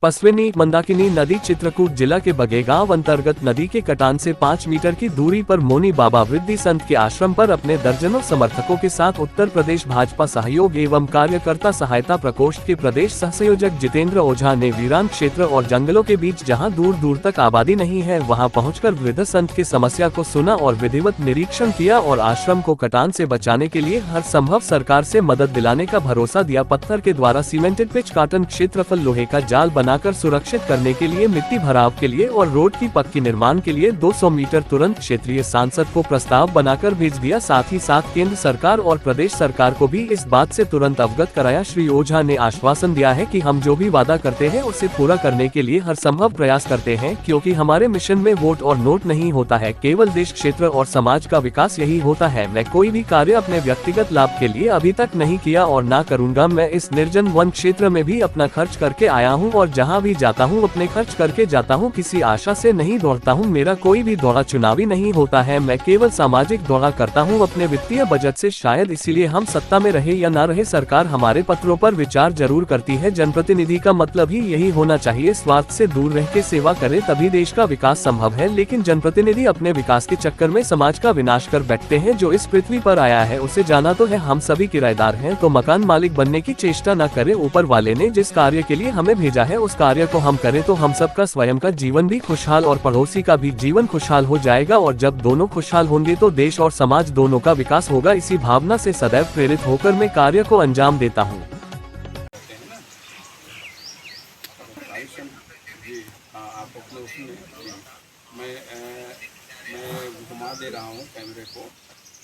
पसवेनी मंदाकिनी नदी चित्रकूट जिला के बगेगांव अंतर्गत नदी के कटान से 5 मीटर की दूरी पर मोनी बाबा वृद्धि संत के आश्रम पर अपने दर्जनों समर्थकों के साथ उत्तर प्रदेश भाजपा सहयोग एवं कार्यकर्ता सहायता प्रकोष्ठ के प्रदेश सहसंयोजक जितेंद्र ओझा ने वीरान क्षेत्र और जंगलों के बीच जहां दूर दूर तक आबादी नहीं है वहां पहुंचकर वृद्ध संत की समस्या को सुना और विधिवत निरीक्षण किया और आश्रम को कटान से बचाने के लिए हर संभव सरकार से मदद दिलाने का भरोसा दिया। पत्थर के द्वारा सीमेंटेड पिच काटन क्षेत्रफल लोहे का जाल बनाकर सुरक्षित करने के लिए मिट्टी भराव के लिए और रोड की पक्की निर्माण के लिए 200 मीटर तुरंत क्षेत्रीय सांसद को प्रस्ताव बनाकर भेज दिया। साथ ही साथ केंद्र सरकार और प्रदेश सरकार को भी इस बात से तुरंत अवगत कराया। श्री ओझा ने आश्वासन दिया है कि हम जो भी वादा करते हैं उसे पूरा करने के लिए हर संभव प्रयास करते हैं, क्योंकि हमारे मिशन में वोट और नोट नहीं होता है, केवल देश, क्षेत्र और समाज का विकास यही होता है। मैं कोई भी कार्य अपने व्यक्तिगत लाभ के लिए अभी तक नहीं किया और ना करूँगा। मैं इस निर्जन वन क्षेत्र में भी अपना खर्च करके आया हूँ और जहाँ भी जाता हूँ अपने खर्च करके जाता हूँ, किसी आशा से नहीं दौड़ता हूँ। मेरा कोई भी दौरा चुनावी नहीं होता है, मैं केवल सामाजिक दौरा करता हूँ अपने वित्तीय बजट से। शायद इसीलिए हम सत्ता में रहे या ना रहे, सरकार हमारे पत्रों पर विचार जरूर करती है। जनप्रतिनिधि का मतलब ही यही होना चाहिए, स्वार्थ से दूर रह के सेवा करे तभी देश का विकास संभव है। लेकिन जनप्रतिनिधि अपने विकास के चक्कर में समाज का विनाश कर बैठते हैं। जो इस पृथ्वी पर आया है उसे जाना तो है, हम सभी किराएदार हैं, तो मकान मालिक बनने की चेष्टा न करे। ऊपर वाले ने जिस कार्य के लिए हमें भेजा है उस कार्य को हम करें तो हम सबका स्वयं का जीवन भी खुशहाल और पड़ोसी का भी जीवन खुशहाल हो जाएगा। और जब दोनों खुशहाल होंगे तो देश और समाज दोनों का विकास होगा। इसी भावना से सदैव प्रेरित होकर मैं कार्य को अंजाम देता हूँ। मैं घुमा दे रहा हूँ कैमरे को,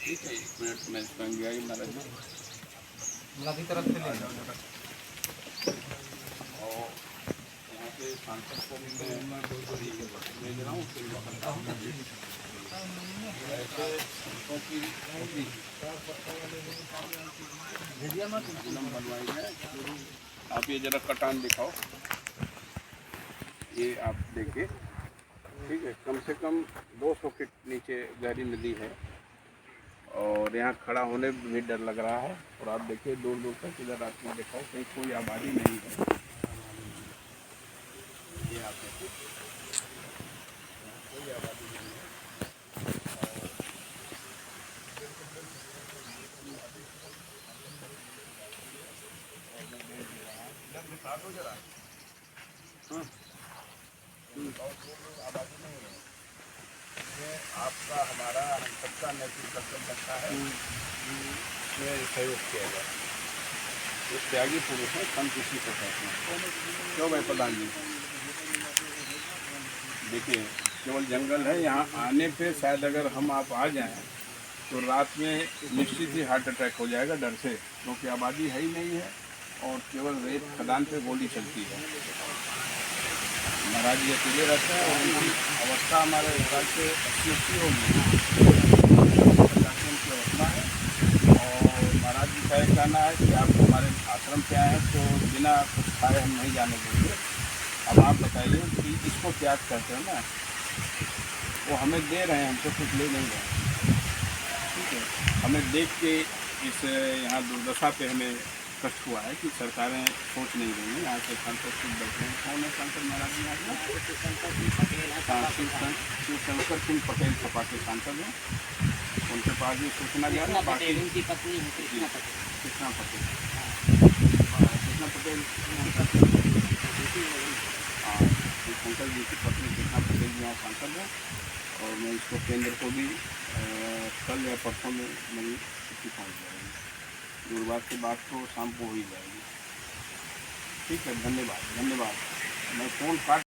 ठीक है। 1 मिनट में बन गया ही महाराज जी तरफ से ले और यहाँ पे सांसद को भी मैं भेज रहा हूँ, फिर बताता हूँ ऐसे संतों की बनवाई है। आप ये जरा कटान दिखाओ, ये आप देखिए, ठीक है। कम से कम 200 फीट नीचे गहरी नदी है और यहाँ खड़ा होने में भी डर लग रहा है। और आप देखिए दूर दूर तक इधर आके दिखाओ, कहीं कोई आबादी नहीं है। ये आप देखिए कोई आबादी नहीं है। आबादी नहीं है, आपका हमारा हम सबका नैतिक कर्तव्य बनता है इसमें सहयोग किया जाए। एक त्यागी पुरुष है, संत इसी को कहते हैं। क्यों भाई प्रधान जी, देखिए केवल जंगल है, यहाँ आने पे शायद अगर हम आप आ जाएं तो रात में निश्चित ही हार्ट अटैक हो जाएगा डर से, क्योंकि आबादी है ही नहीं है और केवल रेत खदान पे गोली चलती है। महाराज जी अकेले रहते हैं और उनकी अवस्था हमारे हिसाब से 80 होगी, 50 की अवस्था है। और महाराज जी का कहना है कि आप हमारे आश्रम पे आए हैं तो बिना कुछ खाए हम नहीं जाने देंगे। अब आप बताइए कि इसको त्याग करते हैं ना, वो हमें दे रहे हैं, हमसे कुछ ले नहीं रहे, ठीक है। हमें देख के इस यहाँ दुर्दशा पे हमें कष्ट हुआ है कि सरकारें सोच नहीं रही हैं। यहाँ के सांसद खुद बैठे हैं। कौन है सांसद महाराज जी? यहाँ शिवशंकर सिंह पटेल सपा के सांसद हैं, उनके पास भी सूचना गया ना। बाकी उनकी पत्नी कृष्णा पटेल, कृष्णा पटेल हाँ, शिवशंकर जी की पत्नी कृष्णा पटेल जी यहाँ सांसद हैं। और मैं इसको केंद्र को भी कल या परसों में मेरी चिट्ठी पहुँच जाएगी। गुरुवार के बाद तो शाम को हो ही जाएगी, ठीक है। धन्यवाद। मैं फ़ोन काट